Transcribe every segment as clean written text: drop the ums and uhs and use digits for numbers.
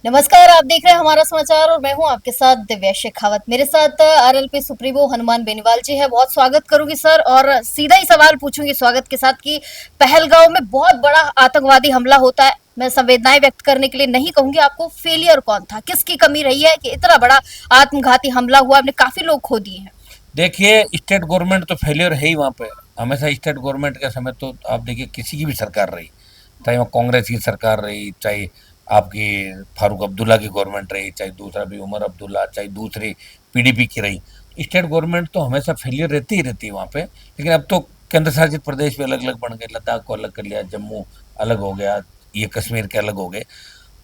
नमस्कार, आप देख रहे हैं हमारा समाचार और मैं हूं आपके साथ दिव्या शेखावत। मेरे साथ आरएलपी सुप्रीमो हनुमान बेनीवाल जी है। बहुत स्वागत करूंगी सर, और सीधा ही सवाल पूछूंगी स्वागत के साथ कि पहलगांव में बहुत बड़ा आतंकवादी हमला होता है। मैं संवेदनाएं व्यक्त करने के लिए नहीं कहूंगी आपको, फेलियर कौन था, किसकी कमी रही है कि इतना बड़ा आत्मघाती हमला हुआ, हमने काफी लोग खो दिए हैं। देखिए, स्टेट गवर्नमेंट तो फेलियर है ही वहाँ पे। हमेशा स्टेट गवर्नमेंट के समय तो आप देखिए किसी की भी सरकार रही, चाहे वो कांग्रेस की सरकार रही, चाहे आपकी फारूक अब्दुल्ला की गवर्नमेंट रही, चाहे दूसरा भी उमर अब्दुल्ला, चाहे दूसरी पीडीपी की रही, स्टेट गवर्नमेंट तो हमेशा फेलियर रहती ही रहती है वहाँ पे। लेकिन अब तो केंद्र शासित प्रदेश भी अलग अलग बन गए, लद्दाख को अलग कर लिया, जम्मू अलग हो गया, ये कश्मीर के अलग हो गए।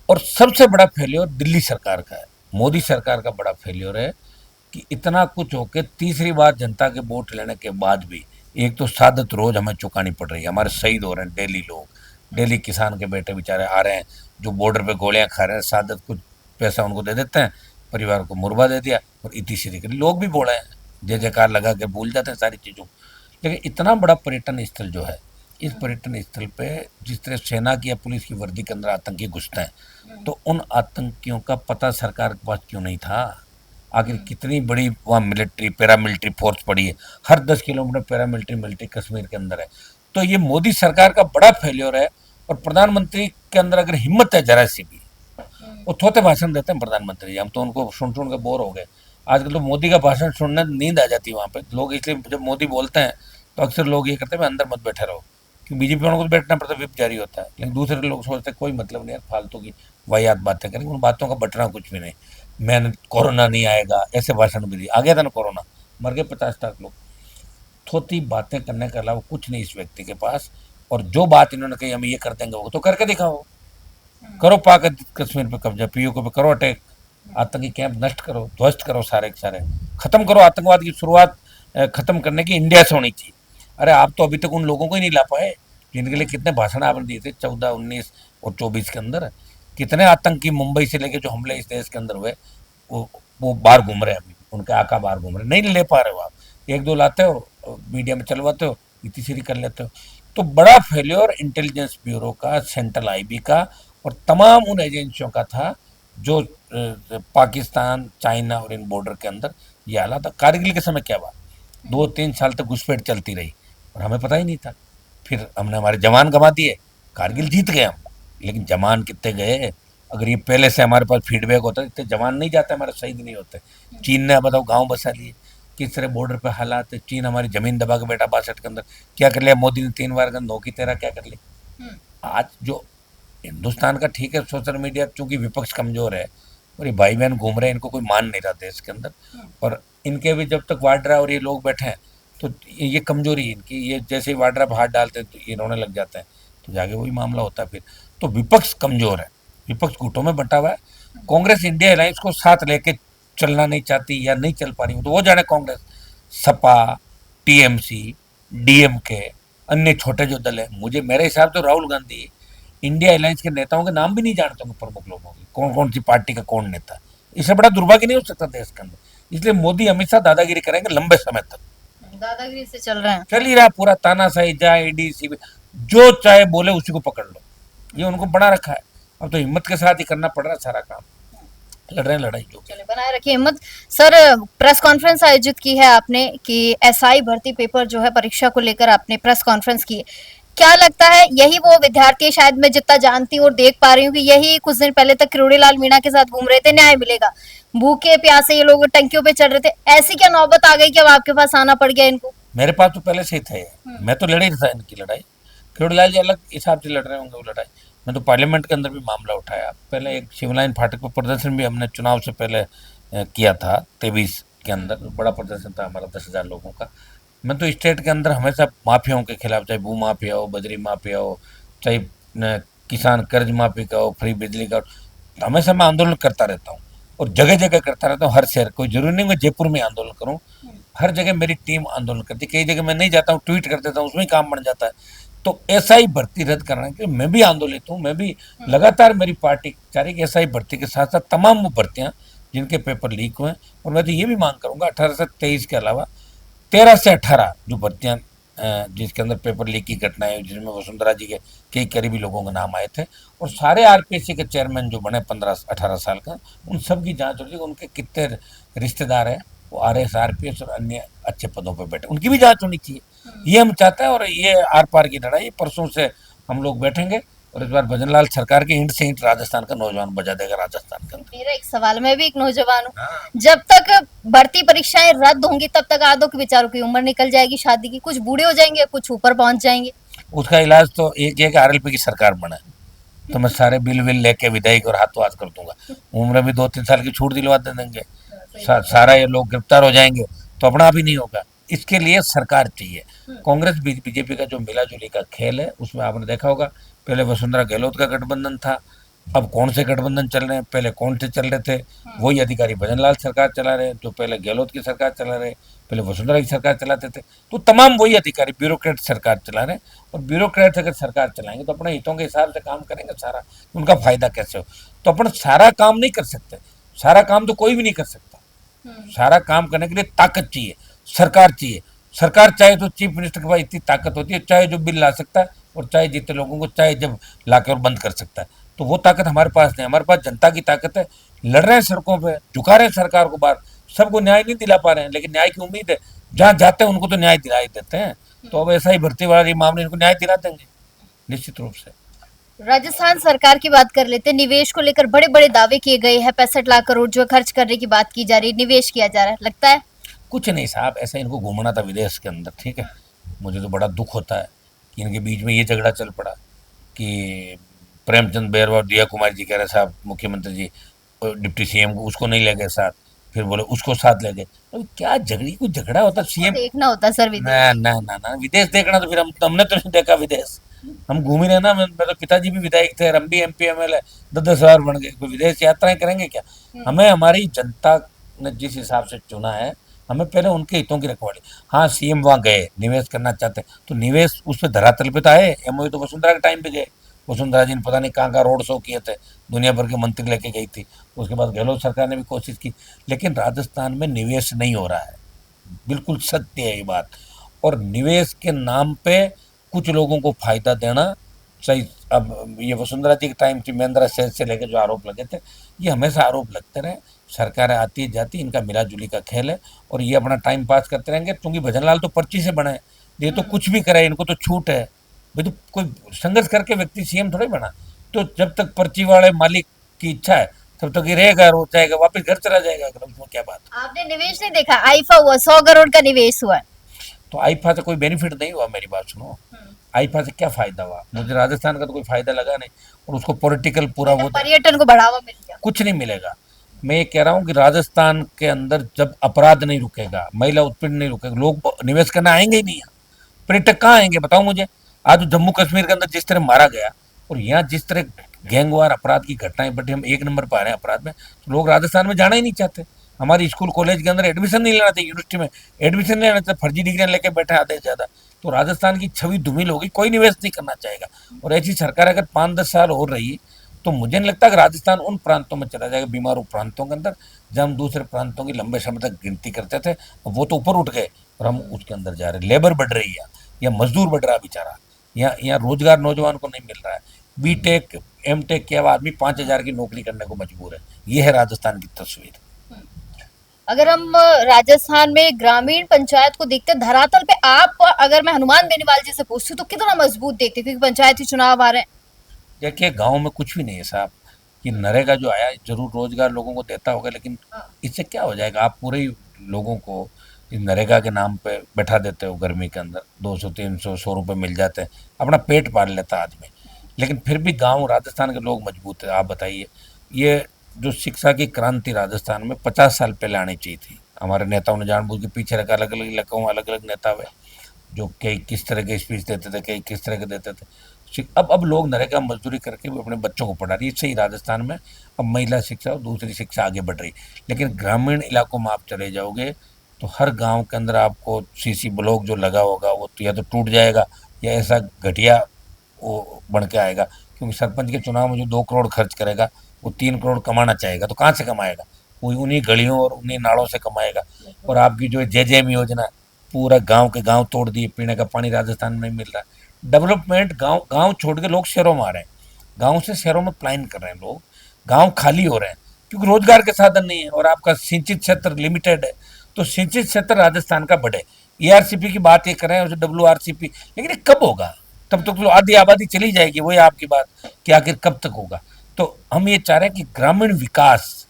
और सबसे बड़ा फेलियर दिल्ली सरकार का है, मोदी सरकार का बड़ा फेलियर है कि इतना कुछ होके तीसरी बार जनता के वोट लेने के बाद भी एक तो शहादत रोज हमें चुकानी पड़ रही है। हमारे शहीद हो रहे हैं डेली लोग, डेली किसान के बेटे बेचारे आ रहे हैं जो बॉर्डर पे गोलियां खा रहे हैं, शहादत कुछ पैसा उनको दे देते हैं, परिवार को मुर्बा दे दिया और इतनी सीधी कर लोग भी बोले हैं, जय जयकार लगा के भूल जाते हैं सारी चीज़ों। लेकिन इतना बड़ा पर्यटन स्थल जो है, इस पर्यटन स्थल पे जिस तरह सेना की या पुलिस की वर्दी के अंदर आतंकी घुसते हैं, तो उन आतंकियों का पता सरकार के पास क्यों नहीं था? आखिर कितनी बड़ी वहाँ मिलिट्री पैरामिलिट्री फोर्स पड़ी है, हर 10 किलोमीटर पैरामिलिट्री मिलिट्री कश्मीर के अंदर है। तो ये मोदी सरकार का बड़ा फेल्योर है। और प्रधानमंत्री के अंदर अगर हिम्मत है जरा सी भी, वो थोते भाषण देते हैं प्रधानमंत्री जी, हम तो उनको सुन सुन के बोर हो गए। आजकल तो मोदी का भाषण सुनने नींद आ जाती है वहाँ पे लोग, इसलिए जब मोदी बोलते हैं तो अक्सर लोग ये करते हैं अंदर मत बैठे रहो, क्योंकि बीजेपी वालों को तो बैठना पड़ता है, विप जारी होता है। लेकिन दूसरे लोग सोचते हैं कोई मतलब नहीं है, फालतू की वाहियात बातें करेंगे, उन बातों का बटना कुछ भी नहीं। मैंने कोरोना नहीं आएगा ऐसे भाषण भी दिए, आ गया था ना कोरोना, मर गए 50 लाख लोग। थोती बातें करने के अलावा कुछ नहीं इस व्यक्ति के पास। और जो बात इन्होंने कही हम ये कर देंगे, वो तो करके दिखाओ। करो पाक कश्मीर पे कब्जा, पीओके पे करो अटैक, आतंकी कैंप नष्ट करो, ध्वस्त करो सारे के सारे, खत्म करो। आतंकवाद की शुरुआत खत्म करने की इंडिया से होनी चाहिए। अरे आप तो अभी तक उन लोगों को ही नहीं ला पाए जिनके लिए कितने भाषण आपने दिए थे 14, 19 और 24 के अंदर। कितने आतंकी मुंबई से लेके जो हमले इस देश के अंदर हुए, वो बाहर घूम रहे हैं, अभी उनके आका बाहर घूम रहे हैं, नहीं ले पा रहे हो आप। एक दो लाते हो, मीडिया में चलवाते हो, इतनी सीरी कर लेते हो। तो बड़ा फेल्योर इंटेलिजेंस ब्यूरो का, सेंट्रल आईबी का और तमाम उन एजेंसियों का था जो पाकिस्तान, चाइना और इन बॉर्डर के अंदर ये हालात था। कारगिल के समय क्या हुआ, 2-3 साल तक घुसपैठ चलती रही और हमें पता ही नहीं था। फिर हमने हमारे जवान गंवा दिए, कारगिल जीत गए हम, लेकिन जवान कितने गए? अगर ये पहले से हमारे पास फीडबैक होता इतने जवान नहीं जाते, हमारे शहीद नहीं होते। चीन ने बताओ गांव बसा लिए, किस तरह बॉर्डर पे हालात है। चीन हमारी जमीन दबा के बैठा 62 के अंदर, क्या कर लिया मोदी ने 3 बार का नौ की तेरह क्या कर लिया। आज जो हिंदुस्तान का, ठीक है सोशल मीडिया चूंकि विपक्ष कमजोर है और ये भाई बहन घूम रहे हैं, इनको कोई मान नहीं रहा देश के अंदर। और इनके भी जब तक वाड्रा और ये लोग बैठे हैं तो ये कमजोरी है इनकी, ये जैसे ही वाड्रा पर हाथ डालते हैं तो ये रोने लग जाते हैं, तो जाके वही मामला होता है फिर। तो विपक्ष कमजोर है, विपक्ष गुटों में बंटा हुआ है। कांग्रेस इंडिया अलायंस को साथ लेके चलना नहीं चाहती या नहीं चल पा रही, तो वो जाने कांग्रेस, सपा, टीएमसी, डीएमके, अन्य छोटे जो दल है। मुझे मेरे हिसाब से राहुल गांधी इंडिया अलायंस के नेताओं के नाम भी नहीं जानता हूँ, प्रमुख लोगों के कौन कौन सी पार्टी का कौन नेता। इससे बड़ा दुर्भाग्य नहीं हो सकता देश के अंदर। इसलिए मोदी हमेशा दादागिरी करेंगे लंबे समय तक। दादागिरी से चल रहे हैं। चल ही रहा पूरा तानाशाही, जाए ईडी सीबी, जो चाहे बोले उसी को पकड़ लो, ये उनको बना रखा है। अब तो हिम्मत के साथ ही करना पड़ रहा है सारा काम, लड़ रहे हैं लड़ाई जो। चलिए, बनाए रखिए हिम्मत। सर, प्रेस कॉन्फ्रेंस आयोजित की है आपने कि एसआई भर्ती पेपर जो है परीक्षा को लेकर आपने प्रेस कॉन्फ्रेंस की है। क्या लगता है यही वो विद्यार्थी, शायद मैं जितना जानती हूँ और देख पा रही हूँ कि यही कुछ दिन पहले तक किरोड़ीलाल मीणा के साथ घूम रहे थे, न्याय मिलेगा, भूखे प्यासे ये लोग टंकियों पे चढ़ रहे थे। ऐसी क्या नौबत आ गई कि अब आपके पास आना पड़ गया इनको? मेरे पास तो पहले से ही थे, मैं तो लड़ ही था इनकी लड़ाई। खिरोड़ीलाल जी अलग हिसाब से लड़ रहे होंगे वो लड़ाई। मैं तो पार्लियामेंट के अंदर भी मामला उठाया, पहले एक शिवलाइन फाटक पर प्रदर्शन भी हमने चुनाव से पहले किया था 23 के अंदर, बड़ा प्रदर्शन था हमारा 10,000 लोगों का। मैं तो स्टेट के अंदर हमेशा माफियाओं के खिलाफ, चाहे भू माफिया हो, बजरी माफिया हो, चाहे किसान कर्ज माफी का हो, फ्री बिजली का हो, तो हमेशा मैं आंदोलन करता रहता हूँ और जगह जगह करता रहता हूँ। हर शहर, कोई जरूरी नहीं मैं जयपुर में आंदोलन करूँ, हर जगह मेरी टीम आंदोलन करती है। कई जगह मैं नहीं जाता हूँ, ट्वीट कर देता हूँ, उसमें ही काम बन जाता है। तो ऐसा ही भर्ती रद्द कराने के लिए मैं भी आंदोलित हूँ। मैं भी लगातार, मेरी पार्टी चाह रही कि ऐसा ही भर्ती के साथ साथ तमाम वो भर्तियाँ जिनके पेपर लीक हुए हैं, और मैं तो ये भी मांग करूँगा 18 से 23 के अलावा 13 से 18 जो भर्तियाँ जिसके अंदर पेपर लीक की घटनाएं हुई, जिसमें वसुंधरा जी के कई करीबी लोगों के नाम आए थे, और सारे आरपीएससी के चेयरमैन जो बने 15-18 साल का, उन सब की जांच हो रही है। उनके कितने रिश्तेदार हैं वो आरएस आरपीएस और अन्य अच्छे पदों पर बैठे, उनकी भी जांच होनी चाहिए। ये हम चाहते हैं, और ये आर पार की लड़ाई परसों से हम लोग बैठेंगे, और इस बार भजनलाल सरकार के ईंट से ईंट राजस्थान का नौजवान बजा देगा राजस्थान के अंदर। मेरा एक सवाल, मैं भी एक नौजवान हूँ, हाँ। जब तक भर्ती परीक्षाएं रद्द होंगी तब तक आधों के बेचारों की उम्र निकल जाएगी शादी की, कुछ बूढ़े हो जाएंगे, कुछ ऊपर पहुंच जाएंगे। उसका इलाज तो एक एक आरएलपी की सरकार बने, तो मैं सारे बिल विल लेके विधायक और हाथों हाथ कर दूंगा, उम्र भी 2-3 साल की छूट दिलवा दे देंगे, सारा ये लोग गिरफ्तार हो जाएंगे, तो अपना भी नहीं होगा। इसके लिए सरकार चाहिए। कांग्रेस बीजेपी का जो मिला जुली का खेल है, उसमें आपने देखा होगा, पहले वसुंधरा गहलोत का गठबंधन था, अब कौन से गठबंधन चल रहे हैं, पहले कौन से चल रहे थे, वही अधिकारी भजनलाल सरकार चला रहे, जो पहले गहलोत की सरकार चला रहे, पहले वसुंधरा की सरकार चलाते थे, तो तमाम वही अधिकारी ब्यूरोक्रेट सरकार चला रहे हैं। और ब्यूरोक्रेट अगर सरकार चलाएंगे तो अपने हितों के हिसाब से काम करेंगे सारा, उनका फायदा कैसे हो। तो अपन सारा काम नहीं कर सकते, सारा काम तो कोई भी नहीं कर सकता, सारा काम करने के लिए ताकत चाहिए, सरकार चाहिए। सरकार चाहे तो चीफ मिनिस्टर के पास इतनी ताकत होती है, चाहे जो बिल ला सकता है, और चाहे जितने लोगों को चाहे जब ला के और बंद कर सकता है। तो वो ताकत हमारे पास नहीं, हमारे पास जनता की ताकत है। लड़ रहे हैं सड़कों पे, झुका रहे हैं सरकार को बाहर, सबको न्याय नहीं दिला पा रहे हैं, लेकिन न्याय की उम्मीद है, जहाँ जाते हैं उनको तो न्याय दिला ही देते हैं। तो अब ऐसा ही भर्ती वाले मामले इनको न्याय दिला देंगे निश्चित रूप से। राजस्थान सरकार की बात कर लेते हैं, निवेश को लेकर बड़े बड़े दावे किए गए हैं, 65 लाख करोड़ जो खर्च करने की बात की जा रही है, निवेश किया जा रहा है, लगता है? कुछ नहीं साहब, ऐसा इनको घूमना था विदेश के अंदर, ठीक है। मुझे तो बड़ा दुख होता है कि इनके बीच में ये झगड़ा चल पड़ा कि प्रेमचंद बैरवा और दिया कुमारी जी कह रहे साहब मुख्यमंत्री जी डिप्टी सीएम को, उसको नहीं ले गए साथ, फिर बोले उसको साथ ले गए। तो क्या झगड़ी, कोई झगड़ा होता सबको सीएम? देखना होता है सर ना विदेश। ना ना ना, विदेश देखना तो फिर हमने तो नहीं देखा विदेश, हम घूम ही रहे ना। मेरे पिताजी भी विधायक थे, हम भी एमपी एमएलए 10-10 बार बन गए, कोई विदेश यात्राएं करेंगे क्या? हमें हमारी जनता ने जिस हिसाब से चुना है, हमें पहले उनके हितों की रखवाली। हाँ, सीएम वहाँ गए, निवेश करना चाहते हैं तो निवेश उस पर धरातल पे तो आए। एमओयू तो वसुंधरा के टाइम पे गए, वसुंधरा जी ने पता नहीं कहाँ रोड शो किए थे, दुनिया भर के मंत्री लेके गई थी। उसके बाद गहलोत सरकार ने भी कोशिश की, लेकिन राजस्थान में निवेश नहीं हो रहा है, बिल्कुल सत्य है ये बात। और निवेश के नाम पे कुछ लोगों को फायदा देना सही। अब ये वसुंधरा जी के टाइम की महेंद्रा सेठ से लेकर जो आरोप लगे थे, ये हमेशा आरोप लगते रहे। सरकारें आती जाती, इनका मिला जुली का खेल है, और ये अपना टाइम पास करते रहेंगे, क्योंकि भजनलाल तो पर्ची से बने, ये तो कुछ भी करे, इनको तो छूट है भाई। तो कोई संघर्ष करके व्यक्ति सीएम थोड़े बना, तो जब तक पर्ची वाले मालिक की इच्छा है तब तक ये रहेगा, रो जाएगा, वापस घर चला जाएगा, अगर उसमें क्या बात। आपने निवेश नहीं देखा? आईफा हुआ, 100 करोड़ का निवेश हुआ है। तो आईफा से कोई बेनिफिट नहीं हुआ, मेरी बात सुनो। आईफा से क्या फायदा हुआ? मुझे राजस्थान का तो कोई फायदा लगा नहीं, और उसको पॉलिटिकल पूरा वो पर्यटन को बढ़ावा मिल गया। कुछ नहीं मिलेगा। मैं ये कह रहा हूँ कि राजस्थान के अंदर जब अपराध नहीं रुकेगा, महिला उत्पीड़न नहीं रुकेगा, लोग निवेश करने आएंगे ही नहीं यहाँ। पर्यटक कहाँ आएंगे बताओ मुझे? आज जम्मू कश्मीर के अंदर जिस तरह मारा गया, और यहाँ जिस तरह गैंगवार अपराध की घटनाएं बढ़ी, हम 1 नंबर पर आ रहे हैं अपराध में, तो लोग राजस्थान में जाना ही नहीं चाहते। हमारी स्कूल कॉलेज के अंदर एडमिशन नहीं लेना चाहिए, यूनिवर्सिटी में एडमिशन नहीं लेना चाहिए, फर्जी डिग्रियां लेके बैठे आधे से ज्यादा। तो राजस्थान की छवि धूमिल होगी, कोई निवेश नहीं करना चाहेगा। और ऐसी सरकार अगर 5-10 साल हो रही, तो मुझे नहीं लगता कि राजस्थान उन प्रांतों में चला जाएगा, बीमारू प्रांतों के अंदर, जहाँ हम दूसरे प्रांतों की लंबे समय तक गिनती करते थे, वो तो ऊपर उठ गए और हम उसके अंदर जा रहे। लेबर बढ़ रही है, या मजदूर बढ़ रहा है बेचारा, यहाँ रोजगार नौजवान को नहीं मिल रहा है। बीटेक एमटेक किया हुआ आदमी 5,000 की नौकरी करने को मजबूर है। ये है राजस्थान की तस्वीर। अगर हम राजस्थान में ग्रामीण पंचायत को देखते हैं धरातल पे, आप अगर मैं हनुमान बेनीवाल जी से पूछती हूँ तो कितना मजबूत देखते हैं, क्योंकि पंचायती चुनाव आ रहे हैं। देखिए, गांव में कुछ भी नहीं है साहब, कि नरेगा जो आया जरूर रोजगार लोगों को देता होगा, लेकिन इससे क्या हो जाएगा? आप पूरे ही लोगों को इस नरेगा के नाम पे बैठा देते हो, गर्मी के अंदर 200-300 100 रुपये मिल जाते हैं, अपना पेट पाल लेता आदमी। लेकिन फिर भी गांव राजस्थान के लोग मजबूत है। आप बताइए, ये जो शिक्षा की क्रांति राजस्थान में 50 साल पहले आनी चाहिए थी, हमारे नेताओं ने जानबूझ के पीछे रखा। अलग अलग इलाकों में अलग अलग नेता हुए, जो कई किस तरह के स्पीच देते थे, कई किस तरह के देते थे। अब लोग नरेगा मजदूरी करके भी अपने बच्चों को पढ़ा रही है। इससे ही राजस्थान में अब महिला शिक्षा और दूसरी शिक्षा आगे बढ़ रही। लेकिन ग्रामीण इलाकों में आप चले जाओगे तो हर गांव के अंदर आपको सीसी ब्लॉक जो लगा होगा वो तो या तो टूट जाएगा, या ऐसा घटिया वो बन के आएगा। क्योंकि सरपंच के चुनाव में जो 2 करोड़ खर्च करेगा, वो 3 करोड़ कमाना चाहेगा, तो कहाँ से कमाएगा? वो उन्हीं गलियों और उन्हीं नालों से कमाएगा। और आपकी जो जेजेएम योजना, पूरा गांव के गांव तोड़ दिए, पीने का पानी राजस्थान में नहीं मिल रहा। डेवलपमेंट गांव गांव छोड़ के लोग शहरों में आ रहे हैं, गांव से शहरों में पलायन कर रहे हैं लोग, गांव खाली हो रहे हैं क्योंकि रोजगार के साधन नहीं है और आपका सिंचित क्षेत्र लिमिटेड है। तो सिंचित क्षेत्र राजस्थान का बढ़े, ईआरसीपी की बात ये कर रहे हैं, डब्ल्यूआरसीपी, लेकिन ये कब होगा? तब तक तो आधी आबादी चली जाएगी। वही आपकी बात कि आखिर कब तक होगा? तो हम ये चाह रहे हैं कि ग्रामीण विकास,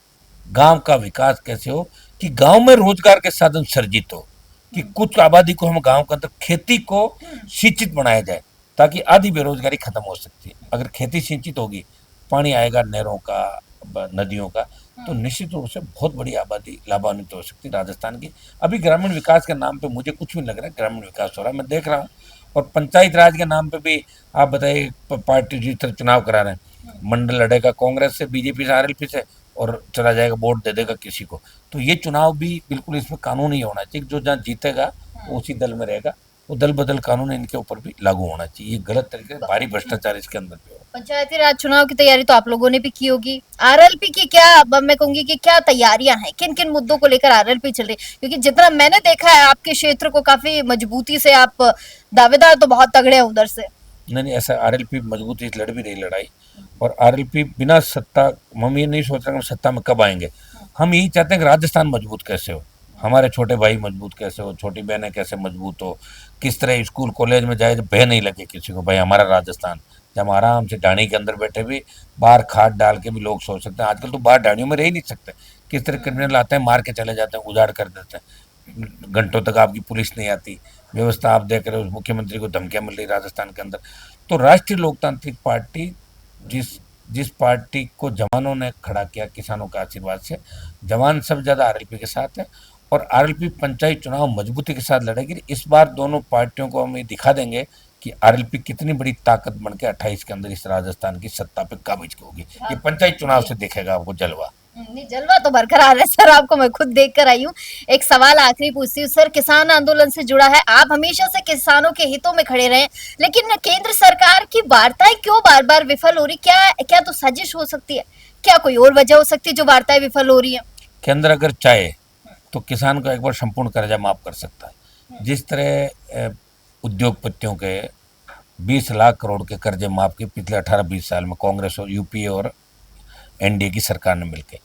गांव का विकास कैसे हो कि गांव में रोजगार के साधन सर्जित हो, कि कुछ आबादी को हम गांव के अंदर खेती को सिंचित बनाया जाए ताकि आधी बेरोजगारी खत्म हो सकती है। अगर खेती सिंचित होगी, पानी आएगा नहरों का, नदियों का, तो निश्चित रूप से बहुत बड़ी आबादी लाभान्वित हो सकती है राजस्थान की। अभी ग्रामीण विकास के नाम पे मुझे कुछ भी लग रहा है ग्रामीण विकास हो रहा है, मैं देख रहा हूँ। और पंचायत राज के नाम पे भी आप बताइए, पार्टी जिस तरह चुनाव करा रहे हैं, मंडल लड़ेगा कांग्रेस से, बीजेपी से, आरएलपी से, और चला जाएगा वोट दे देगा किसी को। तो ये चुनाव भी बिल्कुल इसमें कानून ही होना चाहिए, जो जहाँ जीतेगा वो उसी दल में रहेगा, वो दल बदल कानून इनके ऊपर भी लागू होना चाहिए। ये गलत तरीके से भारी भ्रष्टाचार इसके अंदर भी हो। पंचायती राज चुनाव की तैयारी तो आप लोगों ने भी की होगी। आरएलपी की क्या, अब मैं कहूंगी कि क्या तैयारियां हैं, किन किन मुद्दों को लेकर आरएलपी चल रही है? क्योंकि जितना मैंने देखा है आपके क्षेत्र को काफी मजबूती से आप दावेदार तो बहुत तगड़े हैं उधर से। नहीं नहीं, ऐसा आरएलपी मजबूती से लड़ भी रही लड़ाई। और आरएलपी बिना सत्ता, हम ये नहीं सोच रहे कि हम सत्ता में कब आएंगे, हम यही चाहते हैं कि राजस्थान मजबूत कैसे हो, हमारे छोटे भाई मजबूत कैसे हो, छोटी बहनें कैसे मजबूत हो, किस तरह स्कूल कॉलेज में जाए तो भय नहीं लगे किसी को, भाई हमारा राजस्थान, जब हम आराम से डाणी के अंदर बैठे भी बाहर खाद डाल के भी लोग सोच सकते हैं। आजकल तो बाहर डाणियों में रह ही नहीं सकते, किस तरह क्रिमिनल आते हैं, मार के चले जाते हैं, उजाड़ कर देते हैं, घंटों तक आपकी पुलिस नहीं आती, व्यवस्था आप देख रहे हो, मुख्यमंत्री को धमकियां मिल रही राजस्थान के अंदर। तो राष्ट्रीय लोकतांत्रिक पार्टी, जिस जिस पार्टी को जवानों ने खड़ा किया किसानों के आशीर्वाद से, जवान सब ज़्यादा आरएलपी के साथ है और आरएलपी पंचायत चुनाव मजबूती के साथ लड़ेगी। इस बार दोनों पार्टियों को हम ये दिखा देंगे कि आरएलपी कितनी बड़ी ताकत बन के 28 के अंदर इस राजस्थान की सत्ता पे काबिज होगी। ये पंचायत चुनाव से दिखेगा आपको जलवा। नहीं, जलवा तो बरकरार है सर, आपको मैं खुद देख कर आई हूँ। एक सवाल आखिरी पूछती हूँ सर, किसान आंदोलन से जुड़ा है, आप हमेशा से किसानों के हितों में खड़े रहे, लेकिन केंद्र सरकार की वार्ताएं क्यों बार बार विफल हो रही? क्या क्या तो साजिश हो सकती है? क्या कोई और वजह हो सकती है जो वार्ताएं विफल हो रही है? केंद्र अगर चाहे तो किसान को एक बार संपूर्ण कर्जा माफ कर सकता है। जिस तरह उद्योगपतियों के 20 लाख करोड़ के कर्जे माफ किए पिछले 18-20 साल में कांग्रेस और यूपीए और एनडीए की सरकार ने मिलकर,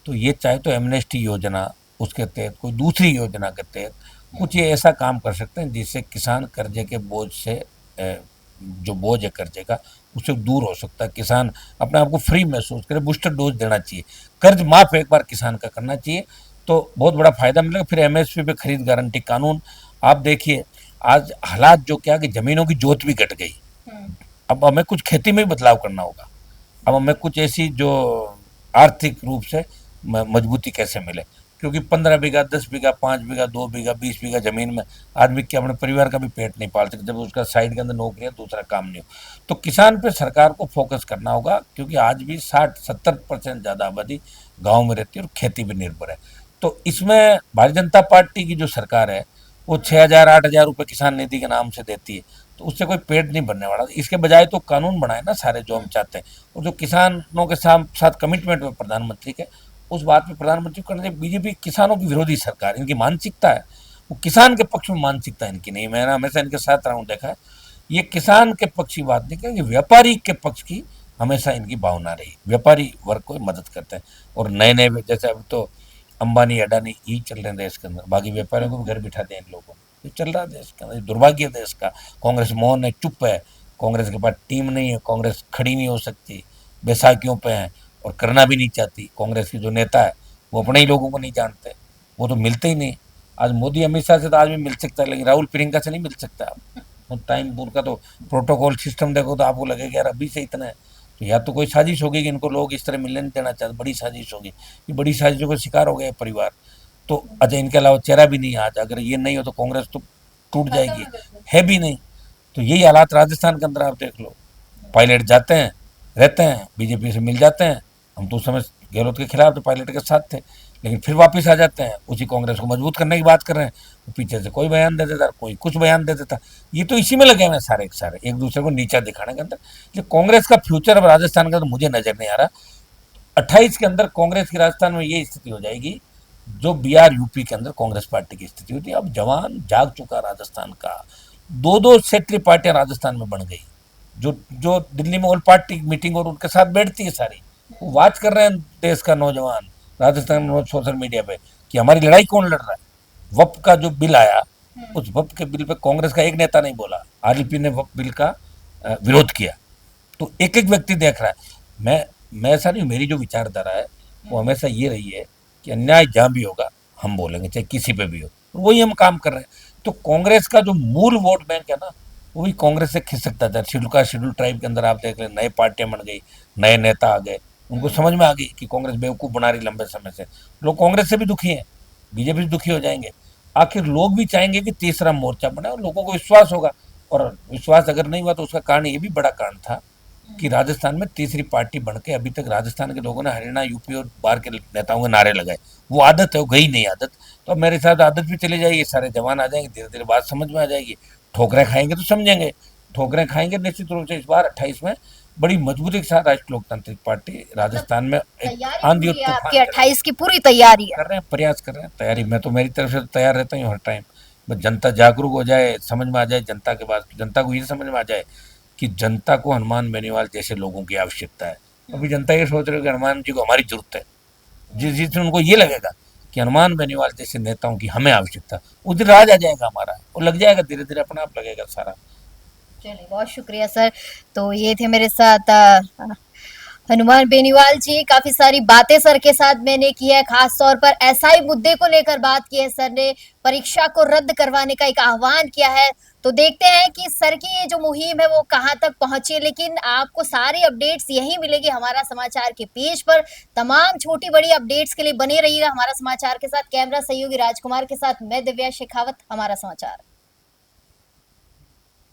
तो ये चाहे तो एमनेस्टी योजना, उसके तहत कोई दूसरी योजना के तहत कुछ ये ऐसा काम कर सकते हैं जिससे किसान कर्जे के बोझ से, जो बोझ है कर्जे का, उससे दूर हो सकता है, किसान अपने आप को फ्री महसूस करे। बूस्टर डोज देना चाहिए, कर्ज माफ एक बार किसान का करना चाहिए, तो बहुत बड़ा फायदा मिलेगा। फिर एमएसपी पे खरीद गारंटी कानून, आप देखिए आज हालात जो क्या कि जमीनों की जोत भी घट गई। अब हमें कुछ खेती में भी बदलाव करना होगा। अब हमें कुछ ऐसी जो आर्थिक रूप से मजबूती कैसे मिले, क्योंकि 15 बीघा, 10 बीघा, 5 बीघा, 2 बीघा, 20 बीघा जमीन में आदमी के अपने परिवार का भी पेट नहीं पाल सकते जब उसका साइड के अंदर नौकरी है, दूसरा काम नहीं हो। तो किसान पे सरकार को फोकस करना होगा, क्योंकि आज भी 60-70% ज़्यादा आबादी गाँव में रहती है और खेती पर निर्भर है। तो इसमें भारतीय जनता पार्टी की जो सरकार है वो 6,000-8,000 रुपये किसान निधि के नाम से देती है, तो उससे कोई पेट नहीं भरने वाला। इसके बजाय तो कानून बनाए ना सारे जो हम चाहते हैं, और जो किसानों के साथ कमिटमेंट है प्रधानमंत्री के, उस बात पे प्रधानमंत्री को करना चाहिए। बीजेपी किसानों की विरोधी सरकार, इनकी मानसिकता है वो किसान के पक्ष में मानसिकता इनकी नहीं। मैंने हमेशा इनके साथ रहा हूँ, देखा है, ये किसान के पक्ष की बात नहीं करेंगे, व्यापारी के पक्ष की हमेशा इनकी भावना रही। व्यापारी वर्ग को मदद करते हैं, और नए नए जैसे अब तो अंबानी अडानी यही चल रहे हैं देश के अंदर, बाकी व्यापारियों को भी घर बिठा दें इन लोगों को, ये चल रहा है देश के अंदर। दुर्भाग्य है देश का। कांग्रेस मौन है, चुप है, कांग्रेस के पास टीम नहीं है, कांग्रेस खड़ी नहीं हो सकती, बैसाखियों पे है और करना भी नहीं चाहती। कांग्रेस के जो नेता है वो अपने ही लोगों को नहीं जानते, वो तो मिलते ही नहीं। आज मोदी अमित शाह से तो आज भी मिल सकता है, लेकिन राहुल प्रियंका से नहीं मिल सकता। आप टाइम पूर का तो प्रोटोकॉल सिस्टम देखो तो आपको लगेगा यार अभी से इतना है, तो या तो कोई साजिश होगी कि इनको लोग इस तरह मिलने नहीं देना चाहते, बड़ी साजिश होगी। ये बड़ी साजिशों का शिकार हो गया परिवार। तो अच्छा, इनके अलावा चेहरा भी नहीं आज, अगर ये नहीं हो तो कांग्रेस तो टूट जाएगी, है भी नहीं। तो यही हालात राजस्थान के अंदर आप देख लो, पायलट जाते हैं, रहते हैं, बीजेपी से मिल जाते हैं। हम तो उस समय गहलोत के खिलाफ थे, पायलट के साथ थे, लेकिन फिर वापस आ जाते हैं, उसी कांग्रेस को मजबूत करने की बात कर रहे हैं। तो पीछे से कोई बयान दे देता, कोई कुछ बयान दे देता। ये तो इसी में लगे हुए हैं सारे के सारे, एक दूसरे को नीचा दिखाने के अंदर। लेकिन कांग्रेस का फ्यूचर अब राजस्थान का तो मुझे नजर नहीं आ रहा। 28 के अंदर कांग्रेस की राजस्थान में ये स्थिति हो जाएगी, जो बिहार यूपी के अंदर कांग्रेस पार्टी की स्थिति होती है। अब जवान जाग चुका राजस्थान का, दो दो क्षेत्रीय पार्टियां राजस्थान में बन गई, जो जो दिल्ली में ऑल पार्टी मीटिंग और उनके साथ बैठती है सारी, वो वाच कर रहे हैं देश का नौजवान राजस्थान में सोशल मीडिया पे कि हमारी लड़ाई कौन लड़ रहा है। वप का जो बिल आया, उस वप के बिल पे कांग्रेस का एक नेता नहीं बोला, आरएलपी ने वप बिल का विरोध किया। तो एक एक व्यक्ति देख रहा है। मैं ऐसा नहीं, मेरी जो विचारधारा है वो हमेशा ये रही है कि अन्याय जहाँ भी होगा हम बोलेंगे, चाहे किसी पे भी हो, वही हम काम कर रहे हैं। तो कांग्रेस का जो मूल वोट बैंक है ना, वो भी कांग्रेस से खिसकता था। शेड्यूल ट्राइब के अंदर आप देख रहे, नए पार्टियां बन गई, नए नेता आ गए, उनको समझ में आ गई कि कांग्रेस बेवकूफ़ बना रही लंबे समय से। लोग कांग्रेस से भी दुखी हैं, बीजेपी से दुखी हो जाएंगे। आखिर लोग भी चाहेंगे कि तीसरा मोर्चा बने और लोगों को विश्वास होगा। और विश्वास अगर नहीं हुआ तो उसका कारण ये भी बड़ा कारण था कि राजस्थान में तीसरी पार्टी बन के अभी तक राजस्थान के लोगों ने हरियाणा, यूपी और बाहर के नेताओं के नारे लगाए। वो आदत है, वो गई नहीं आदत। तो अब मेरे साथ आदत भी चली जाएगी, सारे जवान आ जाएंगे, धीरे धीरे बात समझ में आ जाएगी। ठोकरें खाएंगे तो समझेंगे, ठोकरें खाएंगे निश्चित रूप से। इस बार 28 में बड़ी मजबूती के साथ राष्ट्रीय लोकतांत्रिक पार्टी राजस्थान में एक तैयारी आंधी और पूरी है तूफान आपकी, 28 की पूरी तैयारी है। कर रहे हैं, प्रयास कर रहे हैं। तैयारी मैं तो मेरी तरफ से तो तैयार रहता हूँ हर टाइम। बस जनता जागरूक हो जाए, समझ में आ जाए, जनता के बाद जनता को ये समझ में आ जाए कि जनता को हनुमान बेनीवाल जैसे लोगों की आवश्यकता है। अभी जनता ये सोच रही है कि हनुमान जी को हमारी जरूरत है। जिस जिस दिन उनको ये लगेगा कि हनुमान बेनीवाल जैसे नेताओं की हमें आवश्यकता, उस दिन राज आ जाएगा हमारा, वो लग जाएगा, धीरे धीरे अपना आप लगेगा सारा। चलिए, बहुत शुक्रिया सर। तो ये थे मेरे साथ हनुमान बेनीवाल जी। काफी सारी बातें सर के साथ मैंने की है, खास तौर पर एसआई मुद्दे को लेकर बात की है। सर ने परीक्षा को रद्द करवाने का एक आह्वान किया है। तो देखते हैं कि सर की ये जो मुहिम है वो कहां तक पहुंची है। लेकिन आपको सारी अपडेट्स यही मिलेगी हमारा समाचार के पेज पर। तमाम छोटी बड़ी अपडेट्स के लिए बने रहिएगा हमारा समाचार के साथ। कैमरा सहयोगी राजकुमार के साथ मैं दिव्या शेखावत, हमारा समाचार।